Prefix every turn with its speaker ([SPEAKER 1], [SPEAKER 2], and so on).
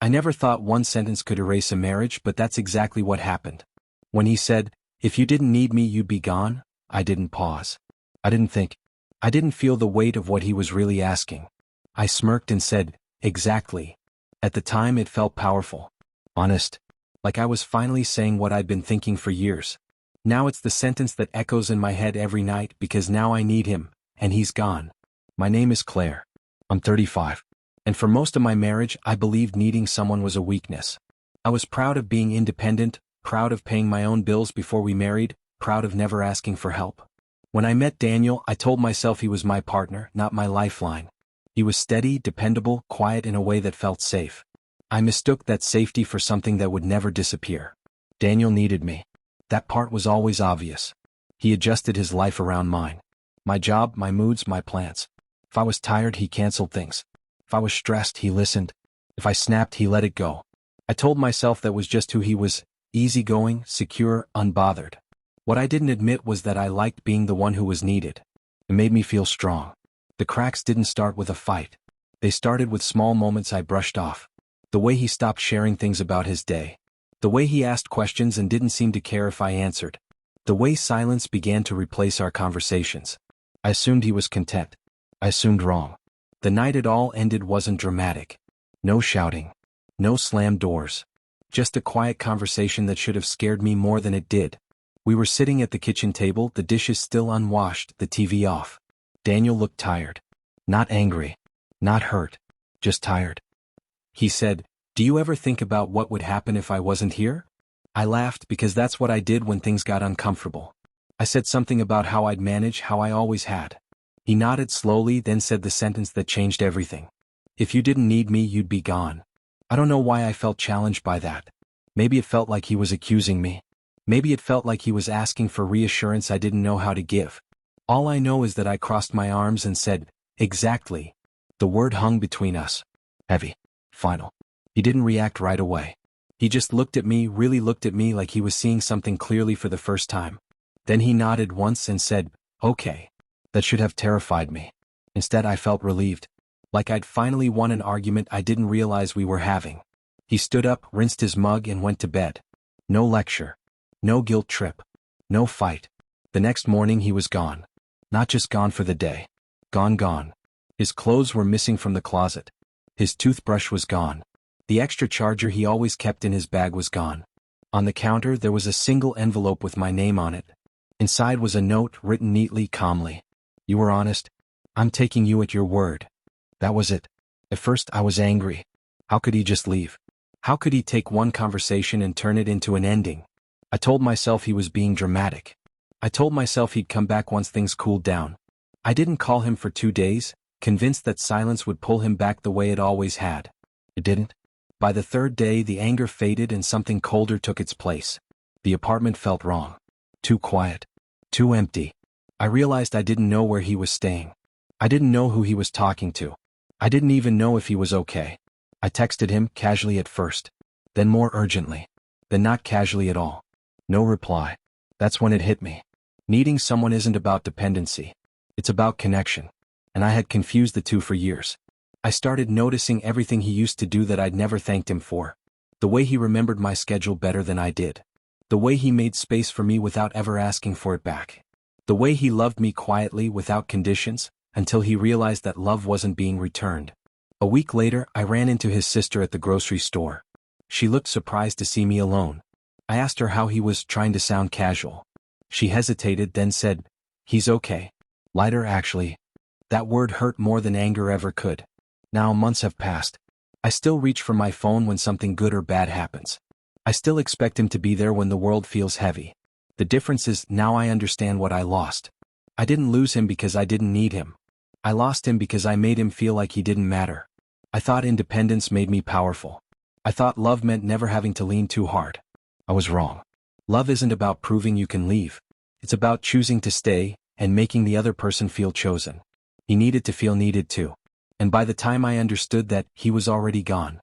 [SPEAKER 1] I never thought one sentence could erase a marriage, but that's exactly what happened. When he said, "If you didn't need me, you'd be gone," I didn't pause. I didn't think. I didn't feel the weight of what he was really asking. I smirked and said, "Exactly." At the time it felt powerful. Honest. Like I was finally saying what I'd been thinking for years. Now it's the sentence that echoes in my head every night because now I need him, and he's gone. My name is Claire. I'm 35. And for most of my marriage I believed needing someone was a weakness. I was proud of being independent, proud of paying my own bills before we married, proud of never asking for help. When I met Daniel, I told myself he was my partner, not my lifeline. He was steady, dependable, quiet in a way that felt safe. I mistook that safety for something that would never disappear. Daniel needed me. That part was always obvious. He adjusted his life around mine. My job, my moods, my plans. If I was tired, he canceled things. If I was stressed, he listened. If I snapped, he let it go. I told myself that was just who he was, easygoing, secure, unbothered. What I didn't admit was that I liked being the one who was needed. It made me feel strong. The cracks didn't start with a fight. They started with small moments I brushed off. The way he stopped sharing things about his day. The way he asked questions and didn't seem to care if I answered. The way silence began to replace our conversations. I assumed he was content. I assumed wrong. The night it all ended wasn't dramatic. No shouting. No slammed doors. Just a quiet conversation that should have scared me more than it did. We were sitting at the kitchen table, the dishes still unwashed, the TV off. Daniel looked tired. Not angry. Not hurt. Just tired. He said, "Do you ever think about what would happen if I wasn't here?" I laughed because that's what I did when things got uncomfortable. I said something about how I'd manage, how I always had. He nodded slowly, then said the sentence that changed everything. "If you didn't need me, you'd be gone." I don't know why I felt challenged by that. Maybe it felt like he was accusing me. Maybe it felt like he was asking for reassurance I didn't know how to give. All I know is that I crossed my arms and said, "Exactly." The word hung between us. Heavy. Final. He didn't react right away. He just looked at me, really looked at me like he was seeing something clearly for the first time. Then he nodded once and said, "Okay." That should have terrified me. Instead I felt relieved. Like I'd finally won an argument I didn't realize we were having. He stood up, rinsed his mug and went to bed. No lecture. No guilt trip. No fight. The next morning he was gone. Not just gone for the day. Gone. His clothes were missing from the closet. His toothbrush was gone. The extra charger he always kept in his bag was gone. On the counter there was a single envelope with my name on it. Inside was a note written neatly, calmly. "You were honest. I'm taking you at your word." That was it. At first I was angry. How could he just leave? How could he take one conversation and turn it into an ending? I told myself he was being dramatic. I told myself he'd come back once things cooled down. I didn't call him for 2 days, convinced that silence would pull him back the way it always had. It didn't. By the third day the anger faded and something colder took its place. The apartment felt wrong. Too quiet. Too empty. I realized I didn't know where he was staying. I didn't know who he was talking to. I didn't even know if he was okay. I texted him, casually at first. Then more urgently. Then not casually at all. No reply. That's when it hit me. Needing someone isn't about dependency. It's about connection. And I had confused the two for years. I started noticing everything he used to do that I'd never thanked him for. The way he remembered my schedule better than I did. The way he made space for me without ever asking for it back. The way he loved me quietly without conditions, until he realized that love wasn't being returned. A week later, I ran into his sister at the grocery store. She looked surprised to see me alone. I asked her how he was, trying to sound casual. She hesitated, then said, "He's okay." Lighter, actually. That word hurt more than anger ever could. Now months have passed. I still reach for my phone when something good or bad happens. I still expect him to be there when the world feels heavy. The difference is, now I understand what I lost. I didn't lose him because I didn't need him. I lost him because I made him feel like he didn't matter. I thought independence made me powerful. I thought love meant never having to lean too hard. I was wrong. Love isn't about proving you can leave. It's about choosing to stay, and making the other person feel chosen. He needed to feel needed too. And by the time I understood that, he was already gone.